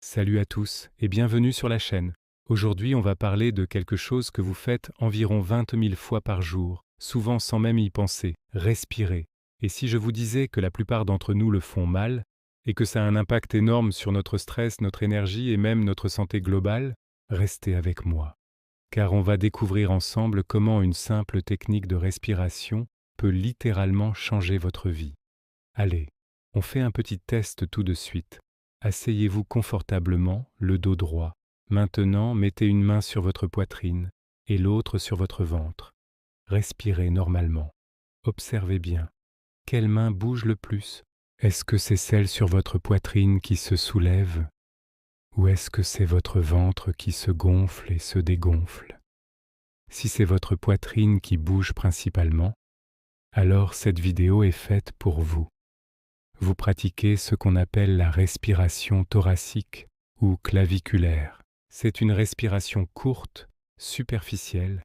Salut à tous et bienvenue sur la chaîne. Aujourd'hui, on va parler de quelque chose que vous faites environ 20 000 fois par jour, souvent sans même y penser, respirer. Et si je vous disais que la plupart d'entre nous le font mal, et que ça a un impact énorme sur notre stress, notre énergie et même notre santé globale, restez avec moi. Car on va découvrir ensemble comment une simple technique de respiration peut littéralement changer votre vie. Allez, on fait un petit test tout de suite. Asseyez-vous confortablement, le dos droit. Maintenant, mettez une main sur votre poitrine et l'autre sur votre ventre. Respirez normalement. Observez bien. Quelle main bouge le plus? Est-ce que c'est celle sur votre poitrine qui se soulève? Ou est-ce que c'est votre ventre qui se gonfle et se dégonfle? Si c'est votre poitrine qui bouge principalement, alors cette vidéo est faite pour vous. Vous pratiquez ce qu'on appelle la respiration thoracique ou claviculaire. C'est une respiration courte, superficielle,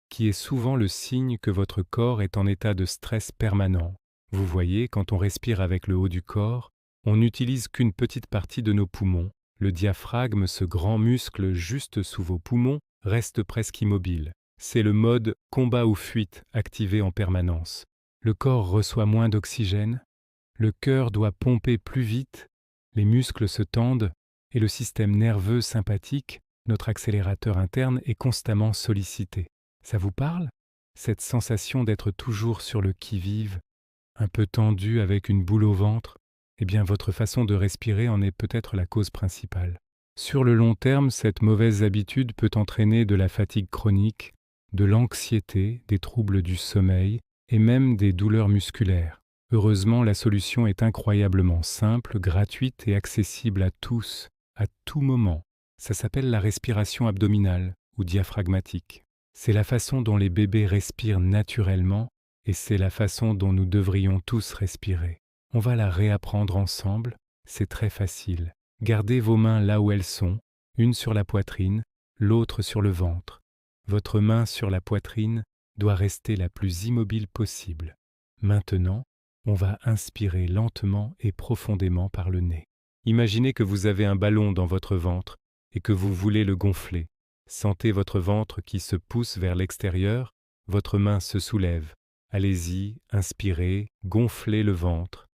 qui est souvent le signe que votre corps est en état de stress permanent. Vous voyez, quand on respire avec le haut du corps, on n'utilise qu'une petite partie de nos poumons. Le diaphragme, ce grand muscle juste sous vos poumons, reste presque immobile. C'est le mode combat ou fuite activé en permanence. Le corps reçoit moins d'oxygène, le cœur doit pomper plus vite, les muscles se tendent et le système nerveux sympathique, notre accélérateur interne, est constamment sollicité. Ça vous parle? Cette sensation d'être toujours sur le qui-vive, un peu tendu avec une boule au ventre, eh bien votre façon de respirer en est peut-être la cause principale. Sur le long terme, cette mauvaise habitude peut entraîner de la fatigue chronique, de l'anxiété, des troubles du sommeil et même des douleurs musculaires. Heureusement, la solution est incroyablement simple, gratuite et accessible à tous, à tout moment. Ça s'appelle la respiration abdominale ou diaphragmatique. C'est la façon dont les bébés respirent naturellement et c'est la façon dont nous devrions tous respirer. On va la réapprendre ensemble, c'est très facile. Gardez vos mains là où elles sont, une sur la poitrine, l'autre sur le ventre. Votre main sur la poitrine doit rester la plus immobile possible. Maintenant, on va inspirer lentement et profondément par le nez. Imaginez que vous avez un ballon dans votre ventre et que vous voulez le gonfler. Sentez votre ventre qui se pousse vers l'extérieur, votre main se soulève. Allez-y, inspirez, gonflez le ventre.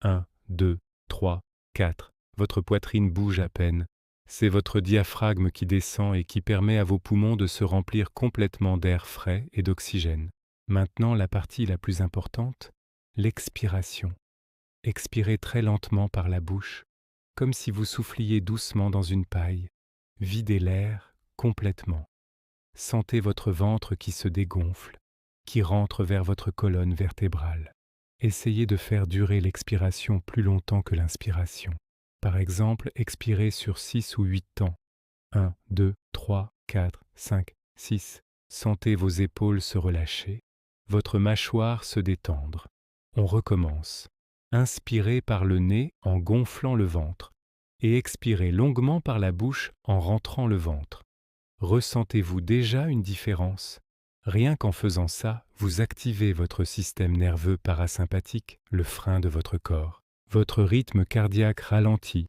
1, 2, 3, 4. Votre poitrine bouge à peine. C'est votre diaphragme qui descend et qui permet à vos poumons de se remplir complètement d'air frais et d'oxygène. Maintenant, la partie la plus importante, l'expiration. Expirez très lentement par la bouche, comme si vous souffliez doucement dans une paille. Videz l'air complètement. Sentez votre ventre qui se dégonfle, qui rentre vers votre colonne vertébrale. Essayez de faire durer l'expiration plus longtemps que l'inspiration. Par exemple, expirez sur 6 ou 8 temps. 1, 2, 3, 4, 5, 6. Sentez vos épaules se relâcher, votre mâchoire se détendre. On recommence. Inspirez par le nez en gonflant le ventre et expirez longuement par la bouche en rentrant le ventre. Ressentez-vous déjà une différence? Rien qu'en faisant ça, vous activez votre système nerveux parasympathique, le frein de votre corps. Votre rythme cardiaque ralentit,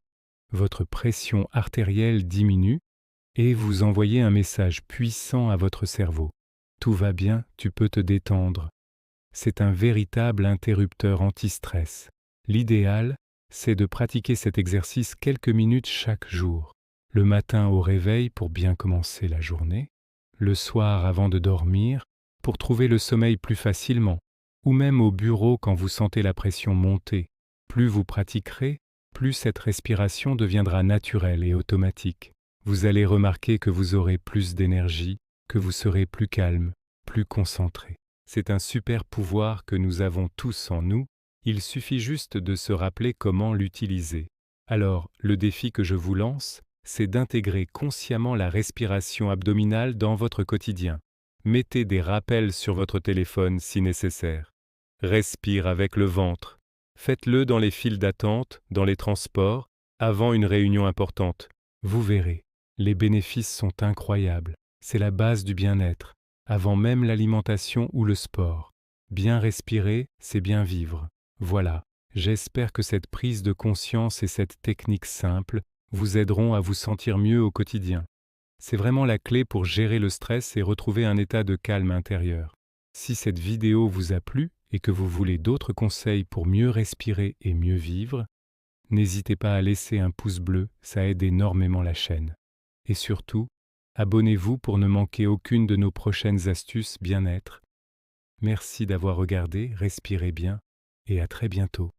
votre pression artérielle diminue et vous envoyez un message puissant à votre cerveau. Tout va bien, tu peux te détendre. C'est un véritable interrupteur anti-stress. L'idéal, c'est de pratiquer cet exercice quelques minutes chaque jour. Le matin au réveil pour bien commencer la journée, le soir avant de dormir pour trouver le sommeil plus facilement, ou même au bureau quand vous sentez la pression monter. Plus vous pratiquerez, plus cette respiration deviendra naturelle et automatique. Vous allez remarquer que vous aurez plus d'énergie, que vous serez plus calme, plus concentré. C'est un super pouvoir que nous avons tous en nous, il suffit juste de se rappeler comment l'utiliser. Alors, le défi que je vous lance, c'est d'intégrer consciemment la respiration abdominale dans votre quotidien. Mettez des rappels sur votre téléphone si nécessaire. Respire avec le ventre. Faites-le dans les files d'attente, dans les transports, avant une réunion importante. Vous verrez, les bénéfices sont incroyables. C'est la base du bien-être, avant même l'alimentation ou le sport. Bien respirer, c'est bien vivre. Voilà, j'espère que cette prise de conscience et cette technique simple vous aideront à vous sentir mieux au quotidien. C'est vraiment la clé pour gérer le stress et retrouver un état de calme intérieur. Si cette vidéo vous a plu et que vous voulez d'autres conseils pour mieux respirer et mieux vivre, n'hésitez pas à laisser un pouce bleu, ça aide énormément la chaîne. Et surtout, abonnez-vous pour ne manquer aucune de nos prochaines astuces bien-être. Merci d'avoir regardé, respirez bien et à très bientôt.